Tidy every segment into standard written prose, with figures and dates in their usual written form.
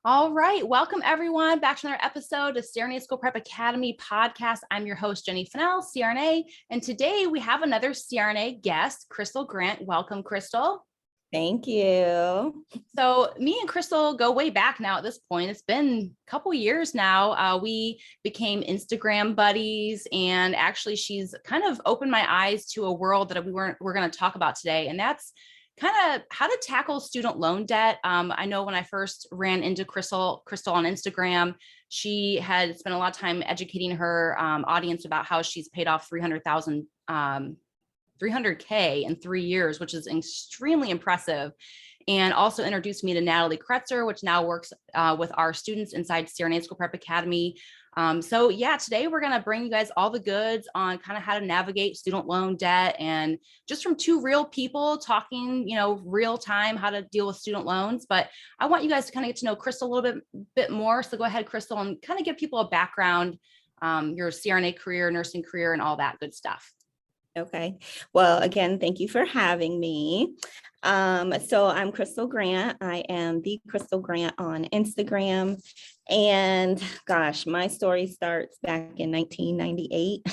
All right. Welcome, everyone, back to another episode of CRNA School Prep Academy podcast. I'm your host, Jenny Fennell, CRNA. And today we have another CRNA guest, Crystal Grant. Welcome, Crystal. Thank you. So me and Crystal go way back now at this point. It's been a couple years now. We became Instagram buddies, and actually she's kind of opened my eyes to a world that we're going to talk about today. And that's kind of how to tackle student loan debt. I know when I first ran into Crystal on Instagram, she had spent a lot of time educating her audience about how she's paid off $300K in 3 years, which is extremely impressive. And also introduced me to Natalie Kretzer, which now works with our students inside CRNA School Prep Academy. So yeah, today we're going to bring you guys all the goods on kind of how to navigate student loan debt, and just from two real people talking, real time, how to deal with student loans. But I want you guys to kind of get to know Crystal a little bit more. So go ahead, Crystal, and kind of give people a background, your CRNA career, nursing career, and all that good stuff. Okay. Well, again, thank you for having me. So I'm Crystal Grant. I am the Crystal Grant on Instagram. And gosh, my story starts back in 1998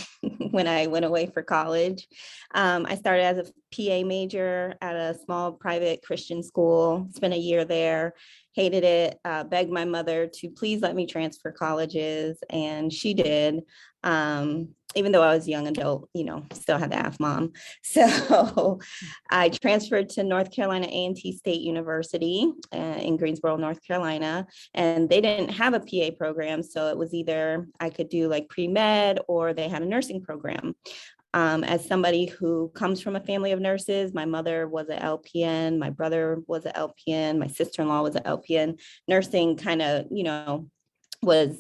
when I went away for college. I started as a PA major at a small private Christian school, spent a year there, hated it, begged my mother to please let me transfer colleges, and she did. Even though I was a young adult, still had to ask mom. So I transferred to North Carolina A&T State University in Greensboro, North Carolina, and they didn't have a PA program. So it was either I could do like pre-med, or they had a nursing program. As somebody who comes from a family of nurses, my mother was an LPN, my brother was an LPN, my sister-in-law was an LPN. Nursing kind of, was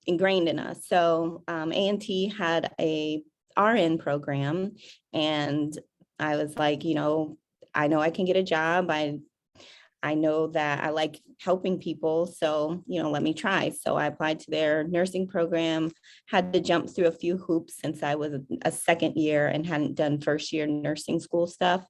ingrained in us. So A&T had a RN program, and I was like, I know I can get a job. I know that I like helping people. So, let me try. So I applied to their nursing program, had to jump through a few hoops since I was a second year and hadn't done first year nursing school stuff.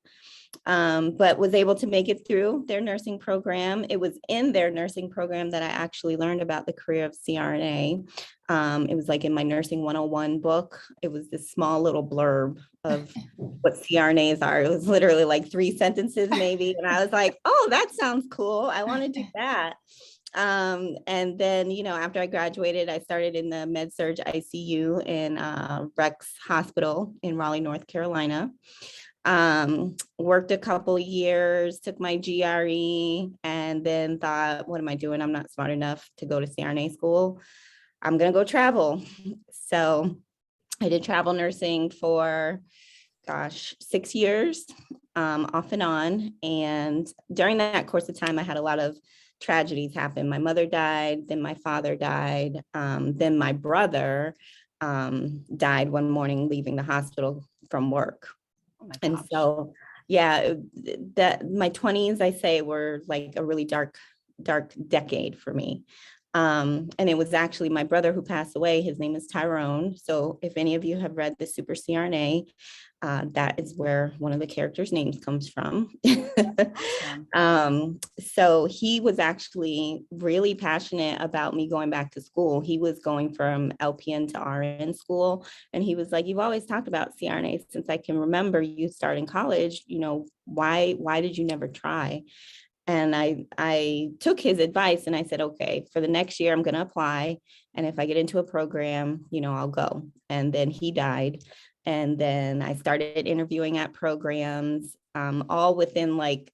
But was able to make it through their nursing program. It was in their nursing program that I actually learned about the career of CRNA. It was like in my Nursing 101 book. It was this small little blurb of what CRNAs are. It was literally like 3 sentences maybe. And I was like, oh, that sounds cool. I want to do that. And then, after I graduated, I started in the med-surg ICU in Rex Hospital in Raleigh, North Carolina. Worked a couple years, took my GRE, and then thought, what am I doing? I'm not smart enough to go to CRNA school. I'm going to go travel. So I did travel nursing for, 6 years, off and on. And during that course of time, I had a lot of tragedies happen. My mother died, then my father died, then my brother died one morning leaving the hospital from work. Oh and so, yeah, that my 20s, I say, were like a really dark decade for me. And it was actually my brother who passed away. His name is Tyrone. So if any of you have read the Super CRNA, that is where one of the characters' names comes from. So he was actually really passionate about me going back to school. He was going from LPN to RN school. And he was like, you've always talked about CRNA since I can remember you starting college. Why did you never try? And I took his advice and I said, okay, for the next year, I'm going to apply. And if I get into a program, I'll go. And then he died. And then I started interviewing at programs, all within like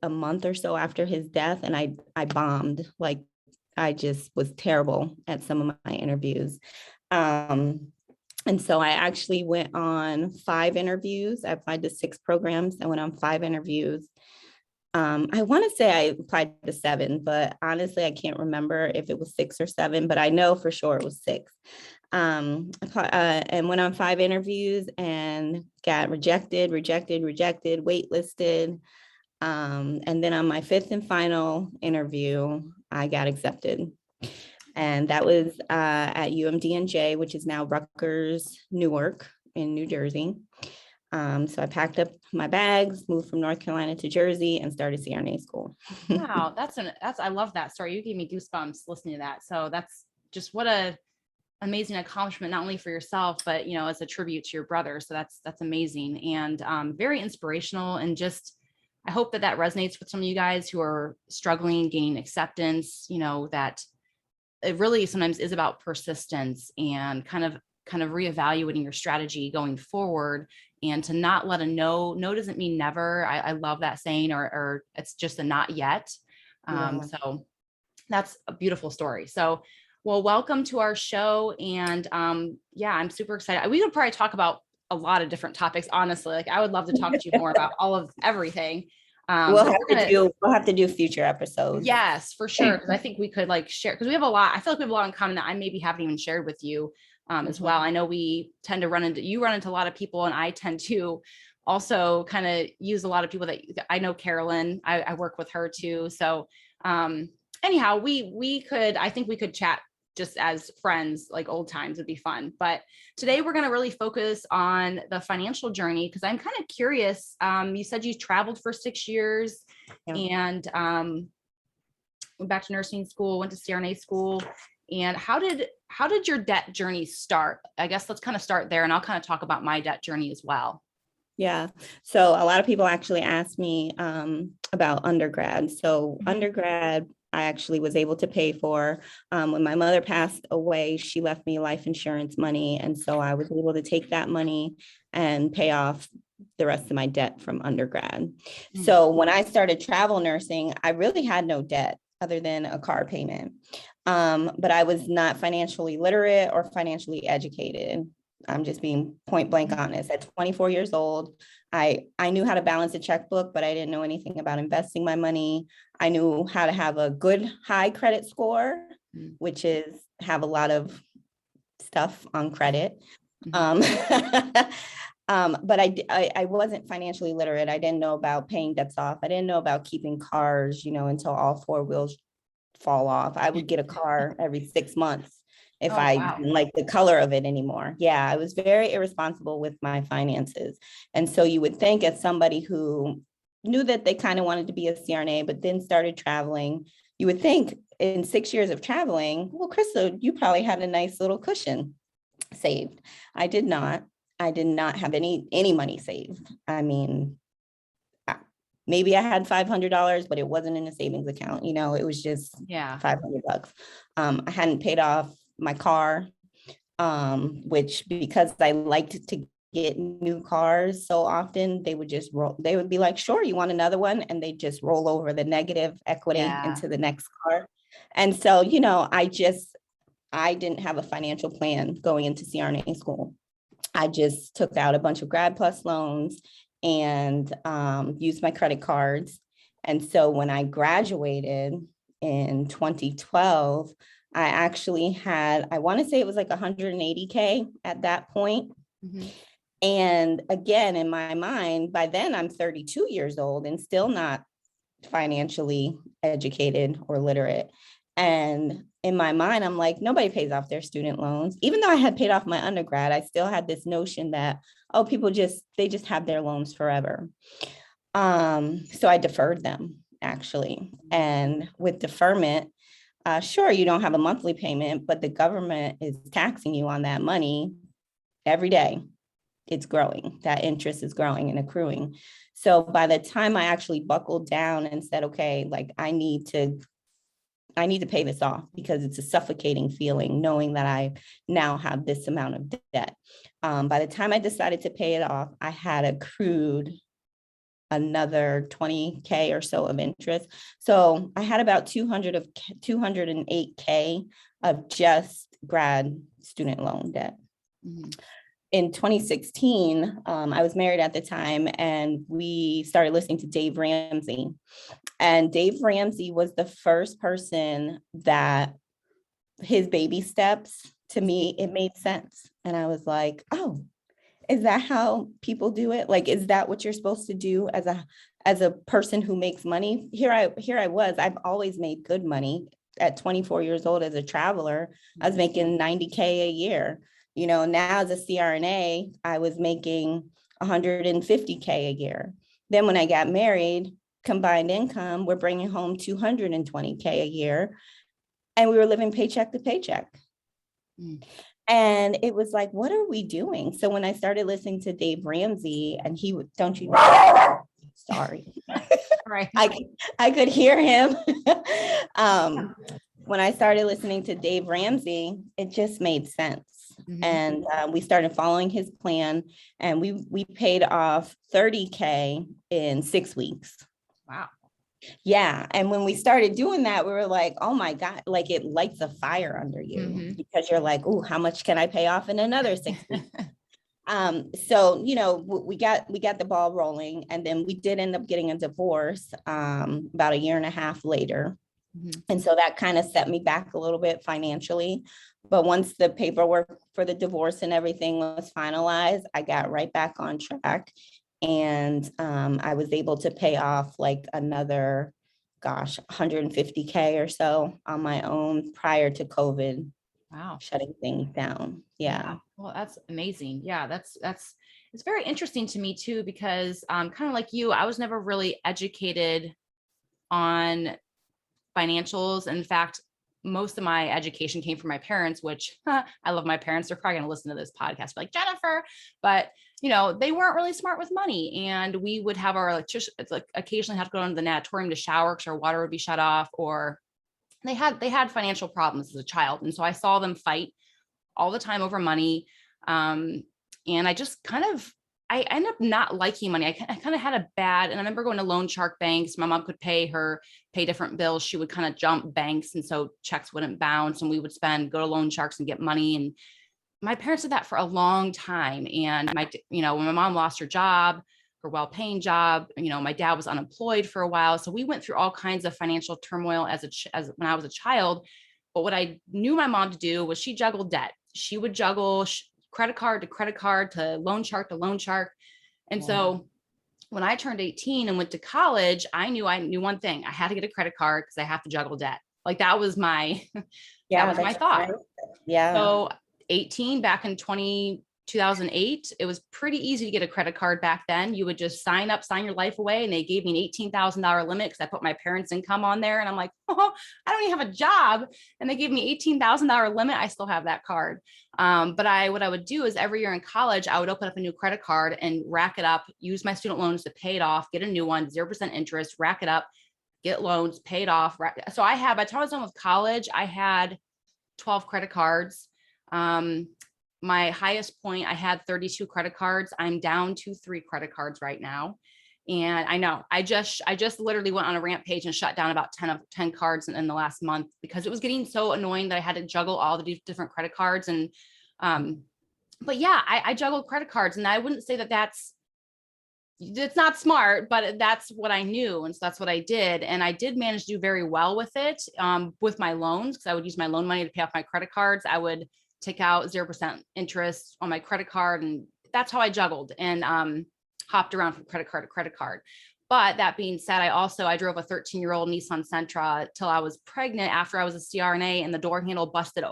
a month or so after his death. And I bombed. Like, I just was terrible at some of my interviews. And so I actually went on 5 interviews. I applied to 6 programs. I went on 5 interviews. I want to say I applied to 7, but honestly, I can't remember if it was 6 or 7, but I know for sure it was 6. And went on 5 interviews and got rejected, waitlisted. And then on my 5th and final interview, I got accepted. And that was at UMDNJ, which is now Rutgers Newark in New Jersey. So I packed up my bags, moved from North Carolina to Jersey, and started CRNA school. Wow, I love that story. You gave me goosebumps listening to that. So that's just what a amazing accomplishment, not only for yourself, but as a tribute to your brother. So that's amazing and very inspirational. And just I hope that resonates with some of you guys who are struggling, gaining acceptance. That it really sometimes is about persistence and kind of reevaluating your strategy going forward, and to not let a no doesn't mean never. I love that saying, or it's just a not yet. Yeah. So that's a beautiful story. So, well, welcome to our show. And yeah, I'm super excited. We could probably talk about a lot of different topics, honestly. Like I would love to talk to you more about all of everything. We'll But we'll have to do future episodes. yes, for sure. Because I think we could share, because we have a lot. I feel like we have a lot in common that I maybe haven't even shared with you as well. I know we tend to run into a lot of people, and I tend to also kind of use a lot of people that I know. Carolyn, I work with her too. So anyhow, I think we could chat just as friends, like old times would be fun. But today we're going to really focus on the financial journey, because I'm kind of curious. You said you traveled for 6 years. Yeah. And went back to nursing school, went to CRNA school. And how did your debt journey start? I guess let's kind of start there, and I'll kind of talk about my debt journey as well. Yeah. So a lot of people actually ask me about undergrad. So undergrad, I actually was able to pay for. When my mother passed away, she left me life insurance money. And so I was able to take that money and pay off the rest of my debt from undergrad. So when I started travel nursing, I really had no debt other than a car payment. But I was not financially literate or financially educated. I'm just being point blank honest. At 24 years old, I knew how to balance a checkbook, but I didn't know anything about investing my money. I knew how to have a good high credit score, which is have a lot of stuff on credit. But I wasn't financially literate. I didn't know about paying debts off. I didn't know about keeping cars, until all four wheels fall off. I would get a car every 6 months if I didn't like the color of it anymore. Yeah, I was very irresponsible with my finances. And so you would think, as somebody who knew that they kind of wanted to be a CRNA, but then started traveling, you would think in 6 years of traveling, well, Crystal, you probably had a nice little cushion saved. I did not. I did not have any money saved. I mean, maybe I had $500, but it wasn't in a savings account. It was just $500. I hadn't paid off my car, which, because I liked to get new cars so often, they would be like, sure, you want another one? And they just roll over the negative equity into the next car. And so, I didn't have a financial plan going into CRNA school. I just took out a bunch of Grad Plus loans and used my credit cards. And so when I graduated in 2012, I actually had, I want to say it was like 180K at that point. And again, in my mind, by then I'm 32 years old and still not financially educated or literate. And in my mind, I'm like, nobody pays off their student loans. Even though I had paid off my undergrad, I still had this notion that, oh, they just have their loans forever. So I deferred them, actually. And with deferment, sure, you don't have a monthly payment, but the government is taxing you on that money every day. It's growing. That interest is growing and accruing. So by the time I actually buckled down and said, okay, like I need to pay this off, because it's a suffocating feeling knowing that I now have this amount of debt. By the time I decided to pay it off, I had accrued another 20K or so of interest. So I had about 208K of just grad student loan debt. In 2016, I was married at the time, and we started listening to Dave Ramsey. And Dave Ramsey was the first person that his baby steps, to me, it made sense. And I was like, oh, is that how people do it? Like, is that what you're supposed to do as a person who makes money? Here I was, I've always made good money. At 24 years old as a traveler, I was making 90K a year. Now as a CRNA, I was making 150K a year. Then when I got married, combined income were bringing home $220K a year, and we were living paycheck to paycheck. Mm. And it was like, what are we doing? So when I started listening to Dave Ramsey, and he would, don't you, sorry, Right. I could hear him. When I started listening to Dave Ramsey, it just made sense. Mhm. And we started following his plan, and we paid off $30K in 6 weeks. Wow. Yeah. And when we started doing that, we were like, oh my God, like it lights a fire under you, Mhm. because you're like, oh, how much can I pay off in another 6 weeks? So, you know, we got the ball rolling, and then we did end up getting a divorce about a year and a half later. Mhm. And so that kind of set me back a little bit financially. But once the paperwork for the divorce and everything was finalized, I got right back on track. And I was able to pay off like another, gosh, 150K or so on my own prior to COVID Wow. shutting things down. Yeah. Well, that's amazing. Yeah, that's it's very interesting to me too, because kind of like you, I was never really educated on financials. In fact, most of my education came from my parents, which I love my parents. They're probably going to listen to this podcast, like Jennifer, but you know, they weren't really smart with money. And we would have our electrician, like occasionally have to go into the natatorium to shower because our water would be shut off, or they had financial problems as a child. And so I saw them fight all the time over money. And I just I ended up not liking money. I kind of had a bad, and I remember going to loan shark banks. My mom could pay different bills. She would kind of jump banks. And so checks wouldn't bounce, and we would go to loan sharks and get money. And my parents did that for a long time. And when my mom lost her job, her well-paying job, my dad was unemployed for a while. So we went through all kinds of financial turmoil as when I was a child. But what I knew my mom to do was she juggled debt. She would juggle credit card to loan shark to loan shark. And so when I turned 18 and went to college, I knew one thing. I had to get a credit card because I have to juggle debt. Like that was my my thought. Right. Yeah. So 18 back in 2008, it was pretty easy to get a credit card back then. You would just sign your life away, and they gave me an $18,000 limit because I put my parents' income on there. And I'm like, oh, I don't even have a job. And they gave me $18,000 limit. I still have that card. But what I would do is every year in college, I would open up a new credit card and rack it up, use my student loans to pay it off, get a new one, 0% interest, rack it up, get loans, pay it off. So by the time I was done with college, I had 12 credit cards. My highest point, I had 32 credit cards. I'm down to 3 credit cards right now. And I know I just literally went on a rampage and shut down about 10 cards in the last month because it was getting so annoying that I had to juggle all the different credit cards. And, but yeah, I juggled credit cards, and I wouldn't say it's not smart, but that's what I knew. And so that's what I did. And I did manage to do very well with it, with my loans, because I would use my loan money to pay off my credit cards. I would take out 0% interest on my credit card. And that's how I juggled and hopped around from credit card to credit card. But that being said, I drove a 13-year-old Nissan Sentra till I was pregnant after I was a CRNA, and the door handle busted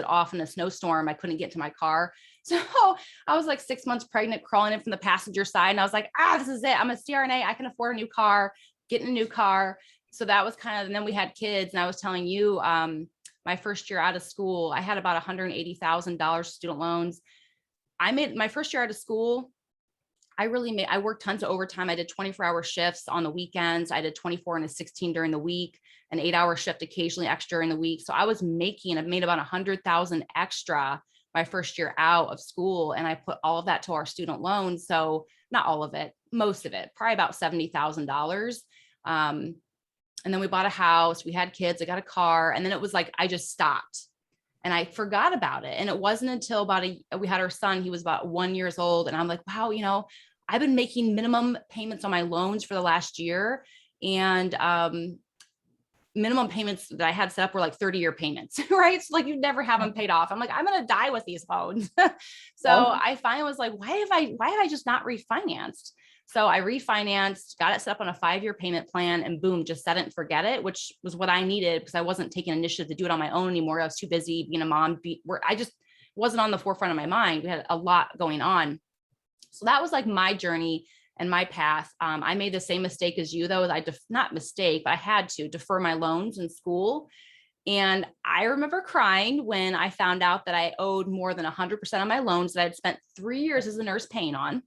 off in a snowstorm. I couldn't get to my car. So I was like 6 months pregnant, crawling in from the passenger side. And I was like, this is it. I'm a CRNA. I can afford a new car, getting a new car. So that was and then we had kids. And I was telling you, my first year out of school, I had about $180,000 student loans. I made my first year out of school. I worked tons of overtime. I did 24-hour shifts on the weekends. I did 24 and a 16 during the week, an 8-hour shift, occasionally extra in the week. So I made about 100,000 extra my first year out of school. And I put all of that to our student loans. So not all of it, most of it, probably about $70,000. And then we bought a house, we had kids, I got a car. And then it was like, I just stopped and I forgot about it. And it wasn't until we had our son, he was about 1 year old. And I'm like, wow, I've been making minimum payments on my loans for the last year. And minimum payments that I had set up were like 30-year payments, right? So like you never have them paid off. I'm like, I'm going to die with these loans. So I finally was like, why have I just not refinanced? So I refinanced, got it set up on a 5-year payment plan, and boom, just set it and forget it, which was what I needed because I wasn't taking initiative to do it on my own anymore. I was too busy being a mom, I just wasn't on the forefront of my mind. We had a lot going on. So that was like my journey and my path. I made the same mistake as you, though. Not mistake, but I had to defer my loans in school. And I remember crying when I found out that I owed more than 100% of my loans that I'd spent 3 years as a nurse paying on.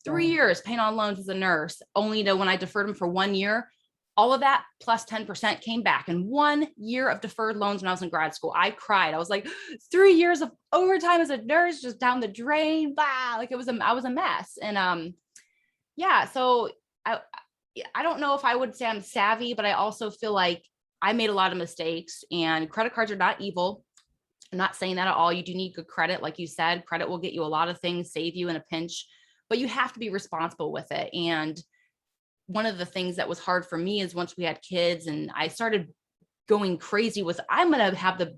3 years paying on loans as a nurse, only to, when I deferred them for 1 year, all of that plus 10% came back in 1 year of deferred loans when I was in grad school. I cried. I was like, 3 years of overtime as a nurse just down the drain. Blah. Like I was a mess. And yeah, so I don't know if I would say I'm savvy, but I also feel like I made a lot of mistakes, and credit cards are not evil. I'm not saying that at all. You do need good credit. Like you said, credit will get you a lot of things, save you in a pinch, but you have to be responsible with it. And one of the things that was hard for me is once we had kids and I started going crazy with, I'm going to have the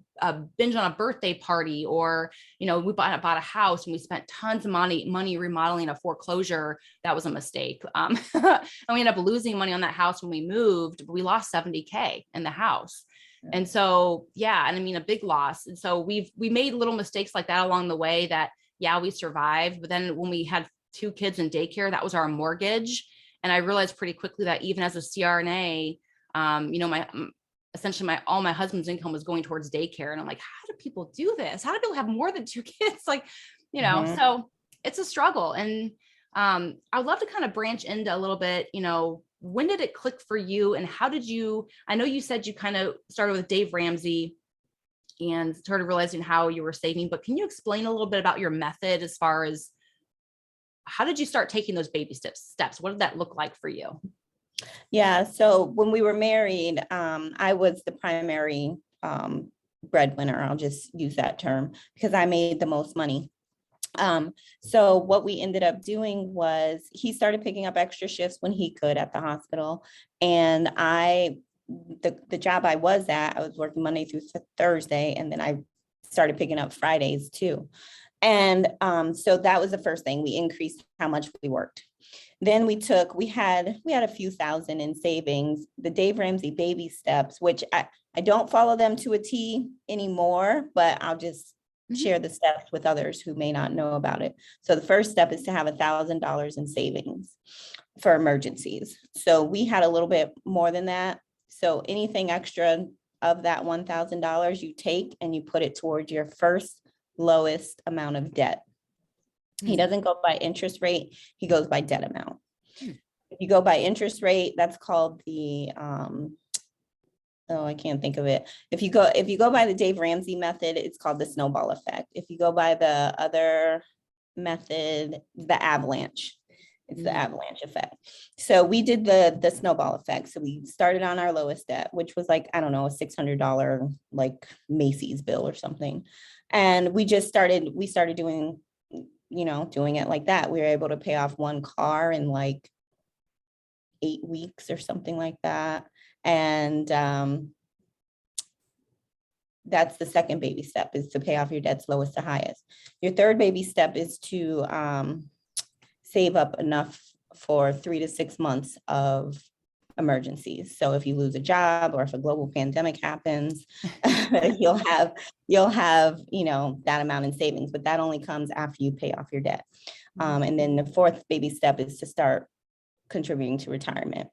binge on a birthday party, or, we bought a house and we spent tons of money remodeling a foreclosure. That was a mistake. And we ended up losing money on that house when we moved, but we lost $70K in the house. Yeah. And so, yeah. And I mean, a big loss. And so we made little mistakes like that along the way that, yeah, we survived. But then when we had 2 kids in daycare, that was our mortgage. And I realized pretty quickly that even as a CRNA, essentially all my husband's income was going towards daycare. And I'm like, how do people do this? How do people have more than 2 kids? Like, so it's a struggle. And I'd love to kind of branch into a little bit, when did it click for you, and how did you, I know you said you kind of started with Dave Ramsey and started realizing how you were saving, but can you explain a little bit about your method as far as how did you start taking those baby steps? What did that look like for you? Yeah. So when we were married, I was the primary breadwinner. I'll just use that term because I made the most money. So what we ended up doing was he started picking up extra shifts when he could at the hospital. And the job I was at, I was working Monday through Thursday. And then I started picking up Fridays too. And so that was the first thing. We increased how much we worked. Then we had a few thousand in savings, the Dave Ramsey baby steps, which I don't follow them to a T anymore, but I'll just share the steps with others who may not know about it. So the first step is to have $1,000 in savings for emergencies. So we had a little bit more than that. So anything extra of that $1,000 you take and you put it towards your first lowest amount of debt. He doesn't go by interest rate. He goes by debt amount. If you go by interest rate, that's called the, I can't think of it. If you go by the Dave Ramsey method, it's called the snowball effect. If you go by the other method, the avalanche, it's the avalanche effect. So we did the snowball effect. So we started on our lowest debt, which was like, I don't know, a $600 like Macy's bill or something. And we started doing it like that. We were able to pay off one car in like 8 weeks or something like that. And that's the second baby step, is to pay off your debts lowest to highest. Your third baby step is to save up enough for 3 to 6 months of emergencies. So if you lose a job or if a global pandemic happens, you'll have, that amount in savings, but that only comes after you pay off your debt. And then the fourth baby step is to start contributing to retirement.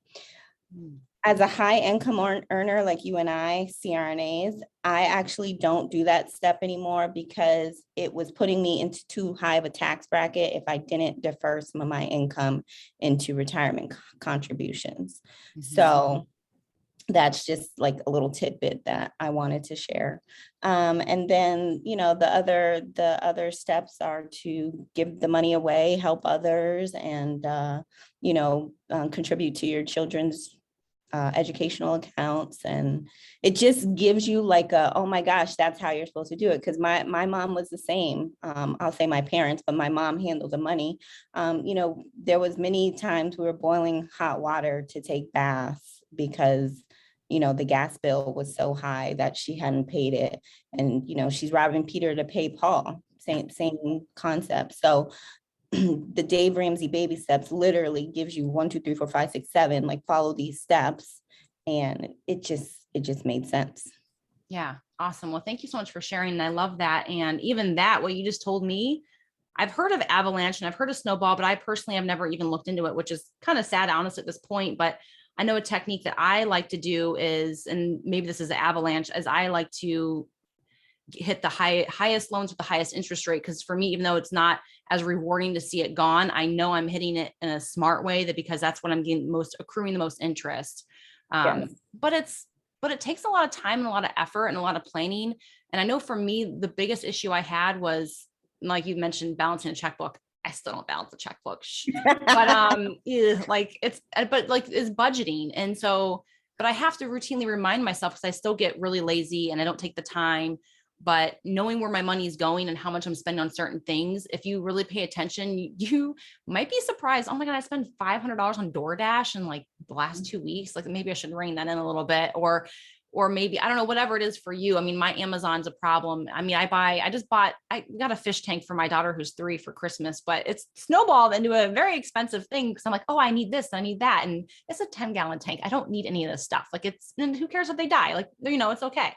As a high income earner like you and I, CRNAs, I actually don't do that step anymore because it was putting me into too high of a tax bracket if I didn't defer some of my income into retirement contributions. So that's just like a little tidbit that I wanted to share. And then, the other steps are to give the money away, help others, and, contribute to your children's educational accounts. And it just gives you like oh my gosh, that's how you're supposed to do it. Because my mom was the same. I'll say my parents, but my mom handled the money. There was many times we were boiling hot water to take baths because the gas bill was so high that she hadn't paid it. And, she's robbing Peter to pay Paul, same concept. So the Dave Ramsey baby steps literally gives you 1, 2, 3, 4, 5, 6, 7, like follow these steps. And it just made sense. Yeah. Awesome. Well, thank you so much for sharing. And I love that. And even that, what you just told me, I've heard of avalanche and I've heard of snowball, but I personally have never even looked into it, which is kind of sad, honest at this point. But I know a technique that I like to do is, and maybe this is an avalanche, as I like to hit the highest loans with the highest interest rate. Because for me, even though it's not as rewarding to see it gone, I know I'm hitting it in a smart way, that because that's what I'm getting accruing the most interest. Yes. But it takes a lot of time and a lot of effort and a lot of planning. And I know for me, the biggest issue I had was, like you mentioned, balancing a checkbook. I still don't balance the checkbook, but like it's budgeting. And so, but I have to routinely remind myself, because I still get really lazy and I don't take the time. But knowing where my money is going and how much I'm spending on certain things, if you really pay attention, you might be surprised. Oh my God, I spent $500 on DoorDash in like the last 2 weeks. Like maybe I should rein that in a little bit, or maybe, I don't know, whatever it is for you. I mean, my Amazon's a problem. I mean, I got a fish tank for my daughter who's 3 for Christmas, but it's snowballed into a very expensive thing, because I'm like, oh, I need this, I need that. And it's a 10-gallon tank. I don't need any of this stuff. Like and who cares if they die? Like, it's okay.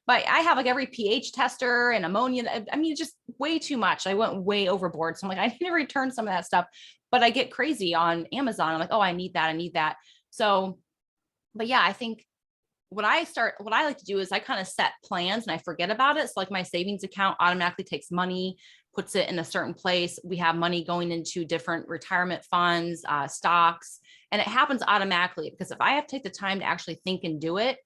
But I have like every pH tester and ammonia. I mean, just way too much. I went way overboard. So I'm like, I need to return some of that stuff, but I get crazy on Amazon. I'm like, oh, I need that. I need that. So, but yeah, I think what I like to do is I kind of set plans and I forget about it. So like my savings account automatically takes money, puts it in a certain place. We have money going into different retirement funds, stocks, and it happens automatically, because if I have to take the time to actually think and do it,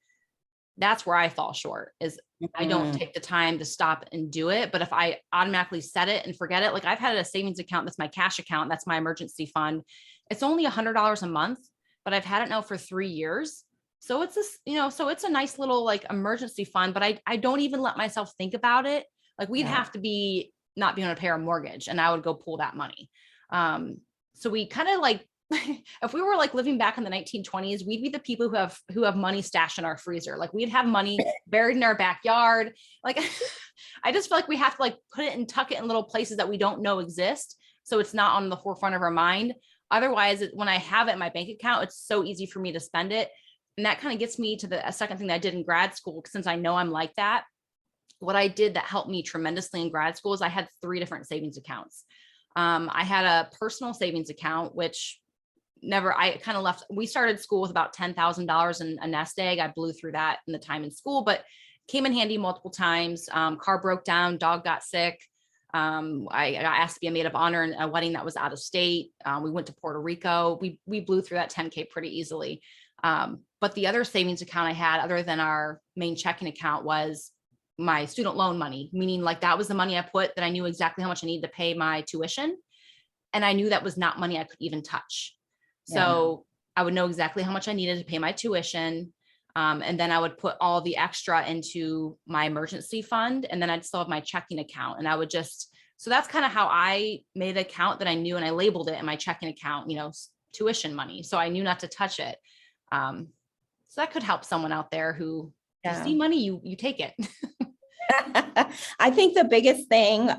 that's where I fall short, is I don't take the time to stop and do it. But if I automatically set it and forget it, like I've had a savings account, that's my cash account, that's my emergency fund. It's only $100 a month, but I've had it now for 3 years. So it's this, so it's a nice little like emergency fund, but I don't even let myself think about it. Like we'd have to be not being able to pay our mortgage, and I would go pull that money. So we kind of like, if we were like living back in the 1920s, we'd be the people who have money stashed in our freezer. Like we'd have money buried in our backyard. Like I just feel like we have to like put it and tuck it in little places that we don't know exist, so it's not on the forefront of our mind. Otherwise, when I have it in my bank account, it's so easy for me to spend it. And that kind of gets me to the second thing that I did in grad school, since I know I'm like that. What I did that helped me tremendously in grad school is I had 3 different savings accounts. I had a personal savings account, which I kind of left. We started school with about $10,000 in a nest egg. I blew through that in the time in school, but came in handy multiple times. Car broke down, dog got sick. I got asked to be a maid of honor in a wedding that was out of state. We went to Puerto Rico. We blew through that 10K pretty easily. But the other savings account I had, other than our main checking account, was my student loan money, meaning like that was the money I put that I knew exactly how much I needed to pay my tuition. And I knew that was not money I could even touch. So I would know exactly how much I needed to pay my tuition. And then I would put all the extra into my emergency fund. And then I'd still have my checking account. And I would so that's kind of how I made an account that I knew, and I labeled it in my checking account, tuition money. So I knew not to touch it. So that could help someone out there who, you see money, you take it. I think the biggest thing,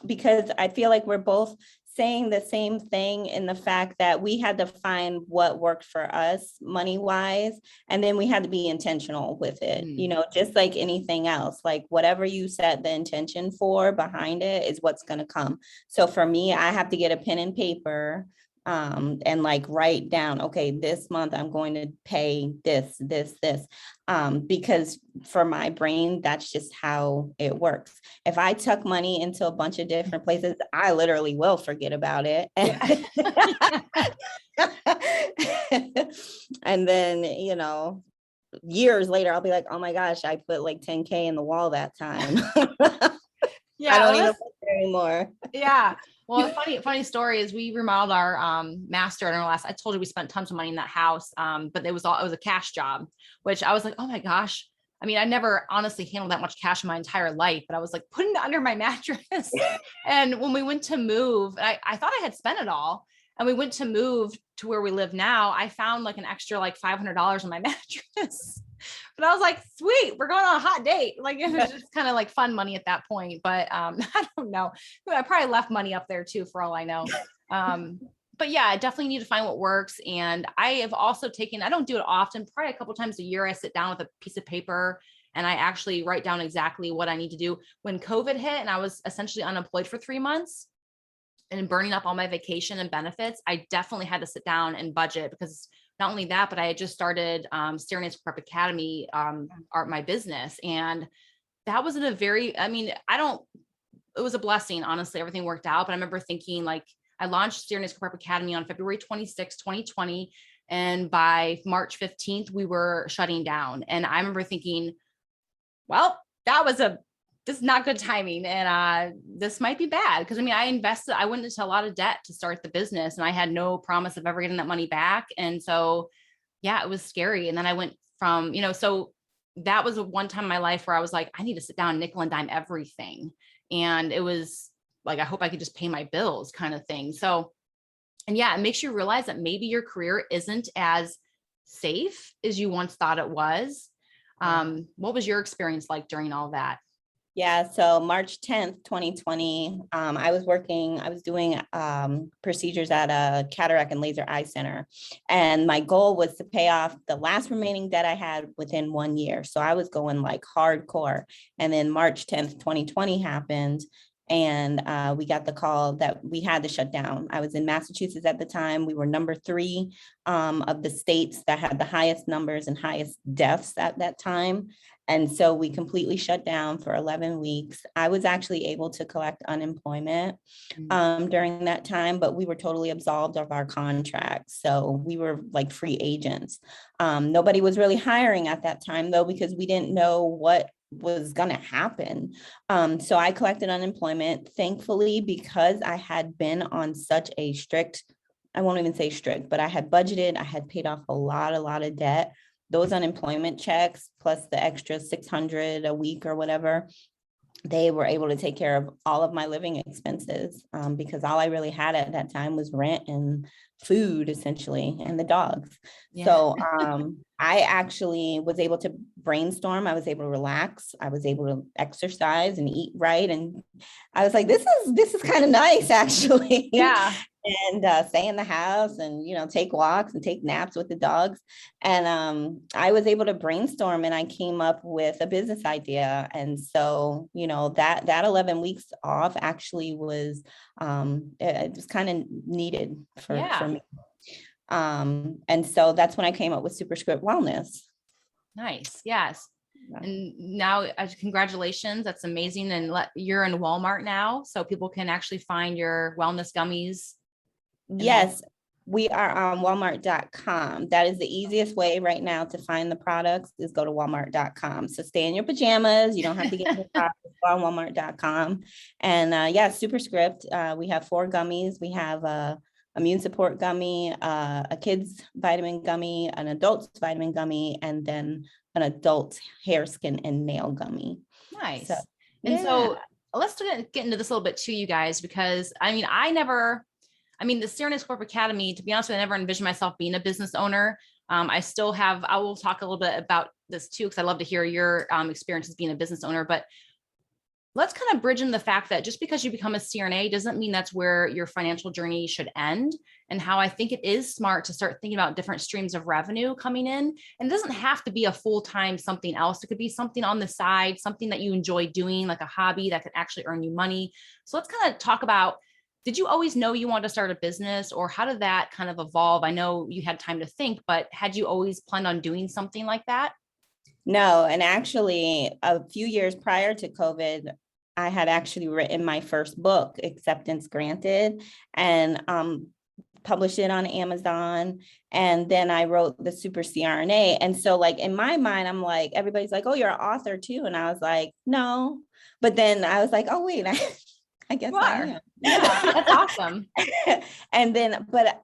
because I feel like we're both saying the same thing, in the fact that we had to find what worked for us money wise, and then we had to be intentional with it. Just like anything else, like whatever you set the intention for behind it is what's going to come. So for me, I have to get a pen and paper, and like write down, okay, this month I'm going to pay this, because for my brain, that's just how it works. If I tuck money into a bunch of different places, I literally will forget about it. And then, years later, I'll be like, oh my gosh, I put like 10K in the wall that time. Yeah, I don't even put it anymore. Yeah. Well, funny story is we remodeled our master in our last. I told you we spent tons of money in that house, but it was a cash job, which I was like, oh my gosh. I mean, I never honestly handled that much cash in my entire life, but I was like putting it under my mattress. And when we went to move, I thought I had spent it all. And we went to move to where we live now. I found like an extra like $500 on my mattress. But I was like, sweet, we're going on a hot date. Like it was just kind of like fun money at that point. But I don't know. I probably left money up there too, for all I know. But yeah, I definitely need to find what works. And I have also taken, I don't do it often, probably a couple times a year, I sit down with a piece of paper and I actually write down exactly what I need to do. When COVID hit and I was essentially unemployed for 3 months, and burning up all my vacation and benefits, I definitely had to sit down and budget, because not only that, but I had just started CRNA Prep Academy, my business. And that was it was a blessing. Honestly, everything worked out. But I remember thinking, like, I launched CRNA Prep Academy on February 26, 2020. And by March 15th, we were shutting down. And I remember thinking, well, this is not good timing. And this might be bad. Cause I went into a lot of debt to start the business, and I had no promise of ever getting that money back. And so, yeah, it was scary. And then I went from, so that was one time in my life where I was like, I need to sit down, nickel and dime everything. And it was like, I hope I could just pay my bills kind of thing. So, and yeah, it makes you realize that maybe your career isn't as safe as you once thought it was. What was your experience like during all that? Yeah, so March 10th, 2020, I was doing procedures at a cataract and laser eye center. And my goal was to pay off the last remaining debt I had within 1 year. So I was going like hardcore. And then March 10th, 2020 happened. And we got the call that we had to shut down. I was in Massachusetts at the time. We were number 3 of the states that had the highest numbers and highest deaths at that time. And so we completely shut down for 11 weeks. I was actually able to collect unemployment during that time, but we were totally absolved of our contracts. So we were like free agents. Nobody was really hiring at that time, though, because we didn't know what was going to happen. So I collected unemployment, thankfully, because I had been on such a strict, I won't even say strict, but I had budgeted, I had paid off a lot of debt. Those unemployment checks, plus the extra $600 a week or whatever, they were able to take care of all of my living expenses, because all I really had at that time was rent and food, essentially, and the dogs. Yeah. So I actually was able to brainstorm. I was able to relax. I was able to exercise and eat right. And I was like, this is kind of nice, actually. Yeah. And stay in the house and, take walks and take naps with the dogs. And I was able to brainstorm, and I came up with a business idea. And so, that 11 weeks off actually was, it was kind of needed for me. And so that's when I came up with Superscript Wellness. Nice. Yes. Yeah. And now, congratulations. That's amazing. And you're in Walmart now, so people can actually find your wellness gummies. Yes, we are on Walmart.com. That is the easiest way right now to find the products, is go to Walmart.com. So stay in your pajamas. You don't have to get the products on Walmart.com. And Superscript, we have 4 gummies. We have a immune support gummy, a kid's vitamin gummy, an adult's vitamin gummy, and then an adult hair, skin, and nail gummy. Nice. So let's get into this a little bit too, you guys, because the CRNA Corp Academy, to be honest with you, I never envisioned myself being a business owner. I will talk a little bit about this too, because I love to hear your experiences being a business owner. But let's kind of bridge in the fact that just because you become a CRNA doesn't mean that's where your financial journey should end, and how I think it is smart to start thinking about different streams of revenue coming in. And it doesn't have to be a full-time something else. It could be something on the side, something that you enjoy doing, like a hobby that could actually earn you money. So let's kind of talk about, did you always know you wanted to start a business, or how did that kind of evolve? I know you had time to think, but had you always planned on doing something like that? No. And actually, a few years prior to COVID, I had actually written my first book, Acceptance Granted, and published it on Amazon. And then I wrote the Super CRNA. And so, like, in my mind, I'm like, everybody's like, oh, you're an author too. And I was like, no. But then I was like, oh, wait, I guess I am. Yeah, that's awesome. And then, but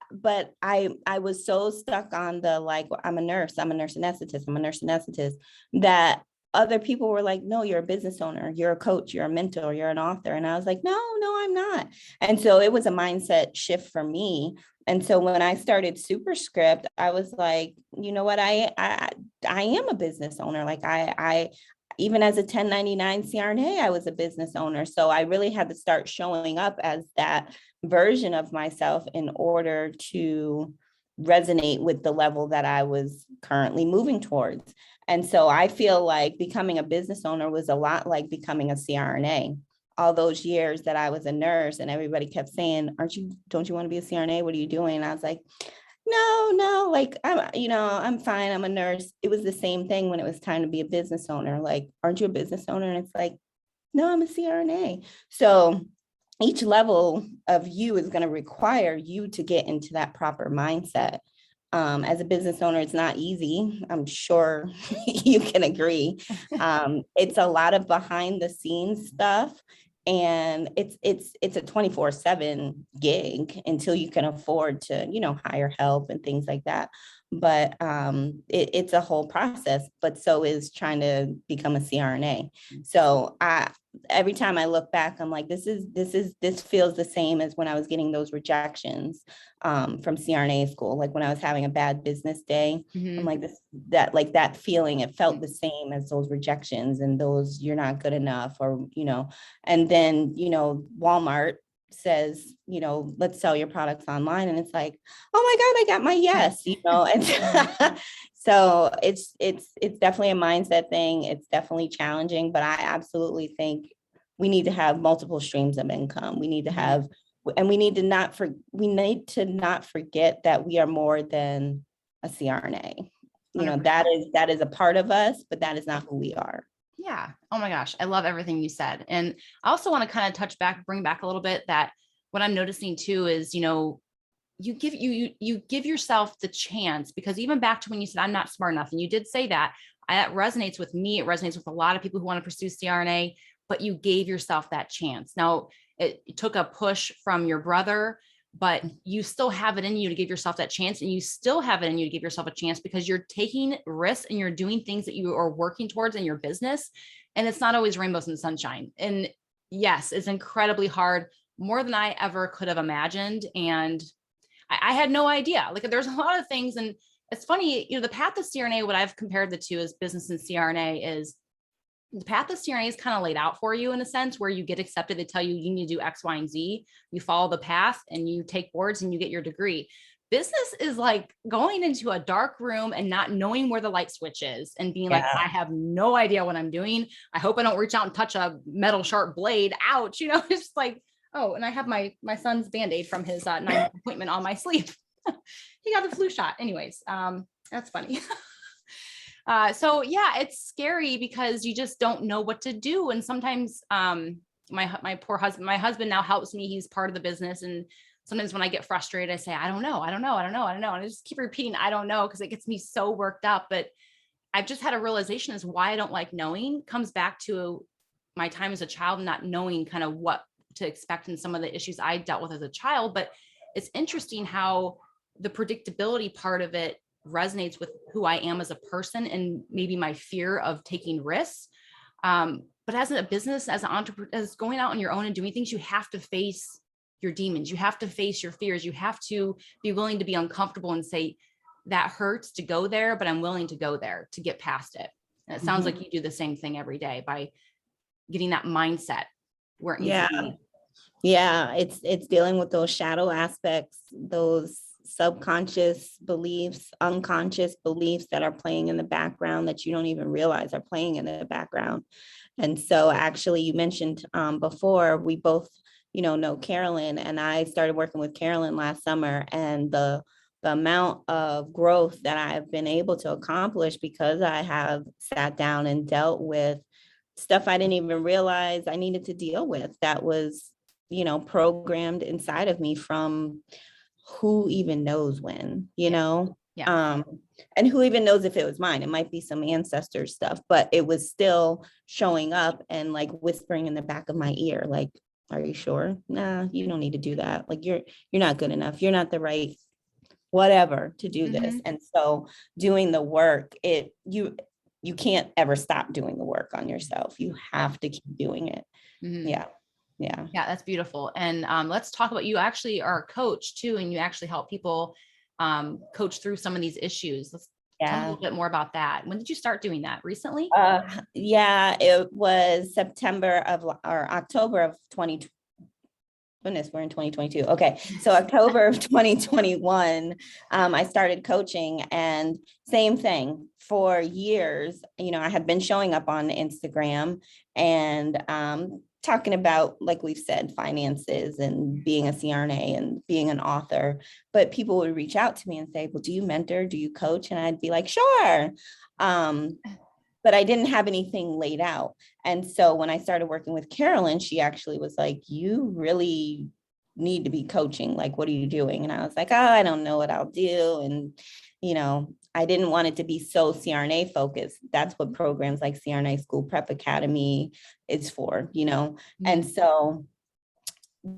I was so stuck on the, like, I'm a nurse anesthetist, that other people were like, no, you're a business owner, you're a coach, you're a mentor, you're an author. And I was like, no, I'm not. And so it was a mindset shift for me. And so when I started Superscript, I was like, you know what, I am a business owner. Like I even as a 1099 CRNA, I was a business owner. So I really had to start showing up as that version of myself in order to resonate with the level that I was currently moving towards. And so I feel like becoming a business owner was a lot like becoming a CRNA. all those years that I was a nurse, and everybody kept saying, don't you want to be a CRNA? What are you doing? And I was like, no, like I'm fine. I'm a nurse. It was the same thing when it was time to be a business owner. Like, aren't you a business owner? And it's like, no, I'm a CRNA. So each level of you is going to require you to get into that proper mindset. As a business owner, it's not easy. I'm sure you can agree. It's a lot of behind the scenes stuff, and it's a 24/7 gig until you can afford to, hire help and things like that. But it's a whole process. But so is trying to become a CRNA. So every time I look back, I'm like, this feels the same as when I was getting those rejections from CRNA school. Like when I was having a bad business day, I'm like that feeling, it felt the same as those rejections and those, you're not good enough, or, and then, Walmart says, let's sell your products online. And it's like, oh my God, I got my yes, and so it's definitely a mindset thing. It's definitely challenging, but I absolutely think we need to have multiple streams of income. We need to have, and we need to not forget that we are more than a CRNA. That is a part of us, but that is not who we are. Yeah. Oh my gosh. I love everything you said. And I also want to kind of bring back a little bit that what I'm noticing too is, you give yourself the chance, because even back to when you said, I'm not smart enough. And you did say that resonates with me. It resonates with a lot of people who want to pursue CRNA, but you gave yourself that chance. Now it took a push from your brother, but you still have it in you to give yourself that chance, and you still have it in you to give yourself a chance because you're taking risks and you're doing things that you are working towards in your business. And it's not always rainbows and sunshine. And yes, it's incredibly hard, more than I ever could have imagined. And I had no idea. Like there's a lot of things. And it's funny, the path of CRNA, what I've compared the two as business and CRNA is, the path of CRNA is kind of laid out for you in a sense where you get accepted. They tell you, you need to do X, Y, and Z. You follow the path and you take boards and you get your degree. Business is like going into a dark room and not knowing where the light switch is and being like, I have no idea what I'm doing. I hope I don't reach out and touch a metal sharp blade. Ouch. It's like, oh, and I have my son's Band-Aid from his 9th appointment on my sleeve. He got the flu shot. Anyways, that's funny. So yeah, it's scary because you just don't know what to do. And sometimes my poor husband, my husband now helps me. He's part of the business. And sometimes when I get frustrated, I say, I don't know. And I just keep repeating, I don't know, because it gets me so worked up. But I've just had a realization is why I don't like knowing comes back to my time as a child, not knowing kind of what to expect in some of the issues I dealt with as a child. But it's interesting how the predictability part of it resonates with who I am as a person and maybe my fear of taking risks. But as a business, as an entrepreneur, as going out on your own and doing things, you have to face your demons. You have to face your fears. You have to be willing to be uncomfortable and say, that hurts to go there, but I'm willing to go there to get past it. And it sounds like you do the same thing every day by getting that mindset where it needs to be. Yeah, it's dealing with those shadow aspects, those subconscious beliefs, unconscious beliefs that are playing in the background that you don't even realize are playing in the background. And so actually you mentioned before, we both, know Carolyn, and I started working with Carolyn last summer, and the amount of growth that I've been able to accomplish because I have sat down and dealt with stuff I didn't even realize I needed to deal with that was, programmed inside of me from who even knows when, and who even knows if it was mine. It might be some ancestor stuff, but it was still showing up and like whispering in the back of my ear, like, are you sure? Nah, you don't need to do that. Like you're not good enough. You're not the right whatever to do this. And so doing the work, you can't ever stop doing the work on yourself. You have to keep doing it. Yeah, that's beautiful. And let's talk about, you actually are a coach too, and you actually help people coach through some of these issues. Let's tell me a little bit more about that. When did you start doing that? Recently? It was October of 2020. Goodness, we're in 2022. Okay. So October of 2021, I started coaching, and same thing for years. I had been showing up on Instagram and talking about, like we've said, finances and being a CRNA and being an author. But people would reach out to me and say, well, do you mentor? Do you coach? And I'd be like, sure. But I didn't have anything laid out. And so when I started working with Carolyn, she actually was like, you really need to be coaching. Like, what are you doing? And I was like, oh, I don't know what I'll do. And, I didn't want it to be so CRNA focused. That's what programs like CRNA School Prep Academy is for, And so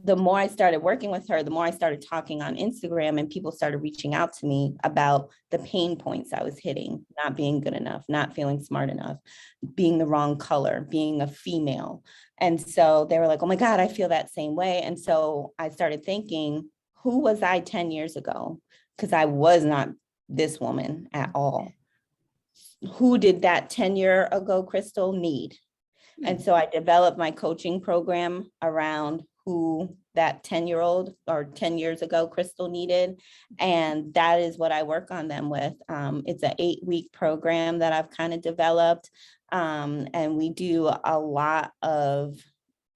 the more I started working with her, the more I started talking on Instagram, and people started reaching out to me about the pain points I was hitting, not being good enough, not feeling smart enough, being the wrong color, being a female. And so they were like, oh my God, I feel that same way. And so I started thinking, who was I 10 years ago? Because I was not this woman at all. Who did that 10-year ago Crystal need? And so I developed my coaching program around who that 10-year-old or 10 years ago Crystal needed. And that is what I work on them with. It's an 8-week program that I've kind of developed. And we do a lot of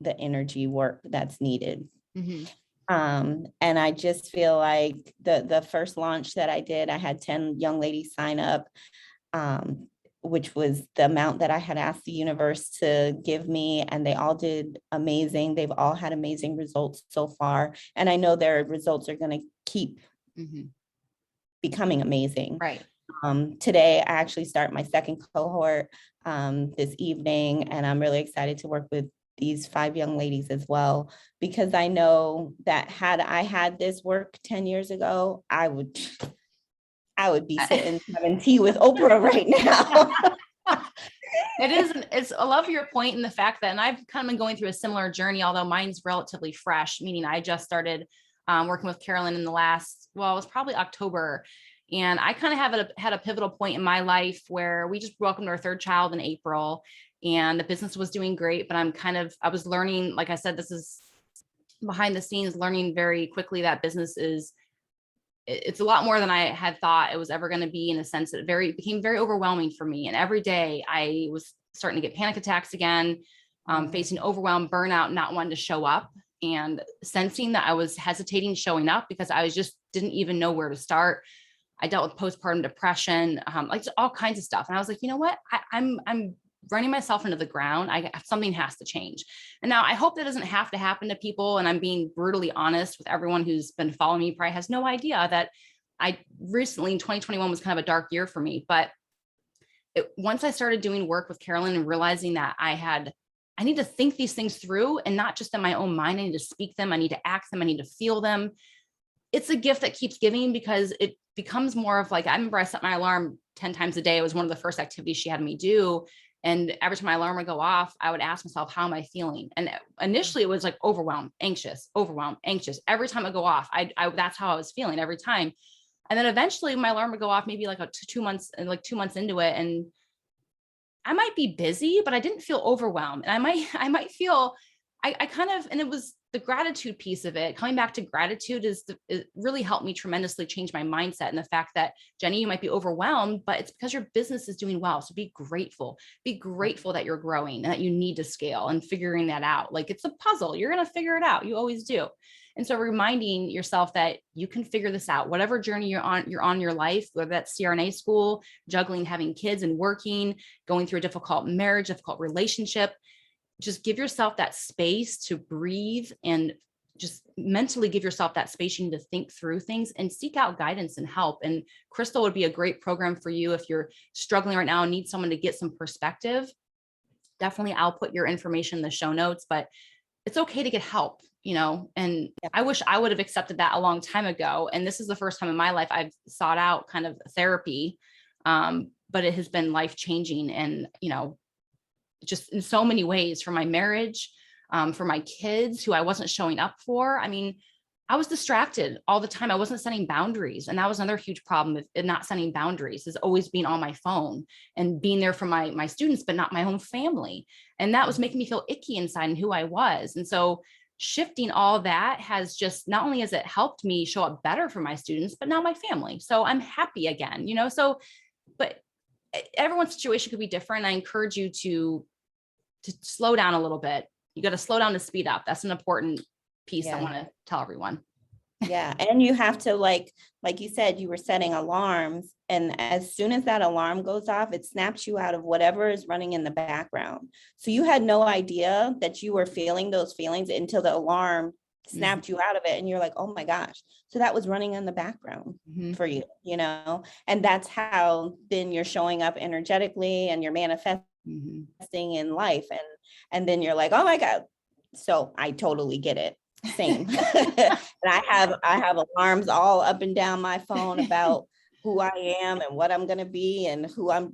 the energy work that's needed. Mm-hmm. And I just feel like the first launch that I did, I had 10 young ladies sign up, which was the amount that I had asked the universe to give me. And they all did amazing. They've all had amazing results so far. And I know their results are going to keep becoming amazing. Right. Today, I actually start my second cohort this evening, and I'm really excited to work with these 5 young ladies as well, because I know that had I had this work 10 years ago, I would be sitting having tea with Oprah right now. I love your point in the fact that, and I've kind of been going through a similar journey, although mine's relatively fresh, meaning I just started working with Carolyn in the last, it was probably October. And I kind of had a pivotal point in my life where we just welcomed our 3rd child in April, and the business was doing great, but I was learning, like I said, this is behind the scenes, learning very quickly that business it's a lot more than I had thought it was ever going to be, in a sense that it became very overwhelming for me. And every day I was starting to get panic attacks again, facing overwhelm, burnout, not wanting to show up, and sensing that I was hesitating showing up because I just didn't even know where to start. I dealt with postpartum depression, like all kinds of stuff. And I was like, you know what? I'm running myself into the ground. Something has to change. And now I hope that doesn't have to happen to people. And I'm being brutally honest with everyone who's been following me, probably has no idea that I recently in 2021 was kind of a dark year for me. But once I started doing work with Carolyn and realizing that I need to think these things through, and not just in my own mind, I need to speak them. I need to act them. I need to feel them. It's a gift that keeps giving, because it becomes more of like, I remember I set my alarm 10 times a day. It was one of the first activities she had me do. And every time my alarm would go off, I would ask myself, how am I feeling? And initially it was like overwhelmed, anxious. Every time it go off, that's how I was feeling every time. And then eventually my alarm would go off, maybe like 2 months into it. And I might be busy, but I didn't feel overwhelmed. And I might feel, I kind of, and it was the gratitude piece of it. Coming back to gratitude it really helped me tremendously change my mindset. And the fact that, Jenny, you might be overwhelmed, but it's because your business is doing well. So be grateful that you're growing and that you need to scale, and figuring that out. Like, it's a puzzle. You're going to figure it out. You always do. And so reminding yourself that you can figure this out, whatever journey you're on in your life, whether that's CRNA school, juggling, having kids and working, going through a difficult marriage, difficult relationship. Just give yourself that space to breathe, and just mentally give yourself that space. You need to think through things and seek out guidance and help. And Crystal would be a great program for you if you're struggling right now and need someone to get some perspective. Definitely, I'll put your information in the show notes, but it's okay to get help, and I wish I would have accepted that a long time ago. And this is the first time in my life I've sought out kind of therapy, but it has been life-changing. And, just in so many ways, for my marriage, for my kids who I wasn't showing up for. I mean, I was distracted all the time. I wasn't setting boundaries. And that was another huge problem with not setting boundaries, is always being on my phone and being there for my students, but not my own family. And that was making me feel icky inside and who I was. And so shifting all that has just, not only has it helped me show up better for my students, but now my family. So I'm happy again, so, but everyone's situation could be different. I encourage you to slow down a little bit. You got to slow down to speed up. That's an important piece I want to tell everyone. Yeah. And you have to, like you said, you were setting alarms. And as soon as that alarm goes off, it snaps you out of whatever is running in the background. So you had no idea that you were feeling those feelings until the alarm snapped you out of it. And you're like, oh my gosh. So that was running in the background for you, and that's how then you're showing up energetically and you're manifesting in life. And then you're like, oh my God. So I totally get it. Same. And I have alarms all up and down my phone about who I am and what I'm going to be and who I'm,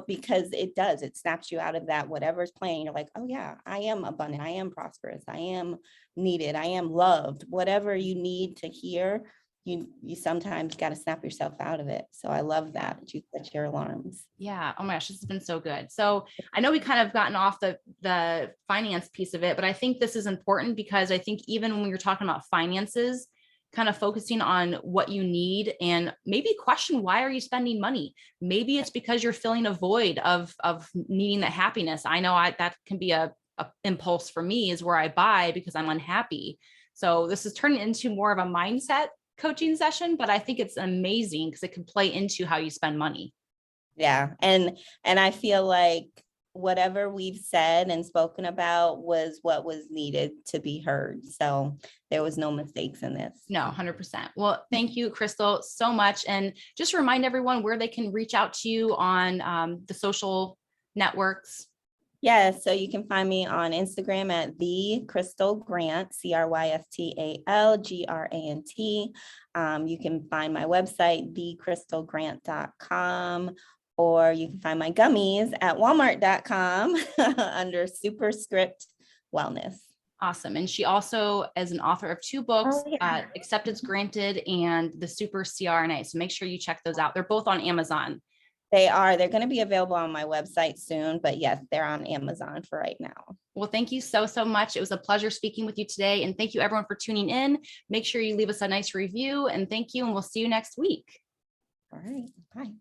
because it snaps you out of that, whatever's playing. You're like, oh yeah, I am abundant. I am prosperous. I am needed. I am loved. Whatever you need to hear, you sometimes got to snap yourself out of it. So I love that you set your alarms. Yeah. Oh my gosh, this has been so good. So I know we kind of gotten off the finance piece of it, but I think this is important because I think even when you're talking about finances, kind of focusing on what you need and maybe question, why are you spending money? Maybe it's because you're filling a void of needing that happiness. I know that can be a impulse for me, is where I buy because I'm unhappy. So this is turning into more of a mindset coaching session, but I think it's amazing because it can play into how you spend money. Yeah. And I feel like whatever we've said and spoken about was what was needed to be heard. So there was no mistakes in this. No, 100%. Well, thank you, Crystal, so much. And just remind everyone where they can reach out to you on the social networks. Yes, so you can find me on Instagram at the Crystal Grant, CrystalGrant. You can find my website, thecrystalgrant.com, or you can find my gummies at walmart.com under Superscript Wellness. Awesome. And she also is an author of 2 books, Acceptance Granted and the Super CRNA. So make sure you check those out. They're both on Amazon. They're going to be available on my website soon, but yes, they're on Amazon for right now. Well, thank you so much. It was a pleasure speaking with you today. And thank you everyone for tuning in. Make sure you leave us a nice review, and thank you. And we'll see you next week. All right. Bye.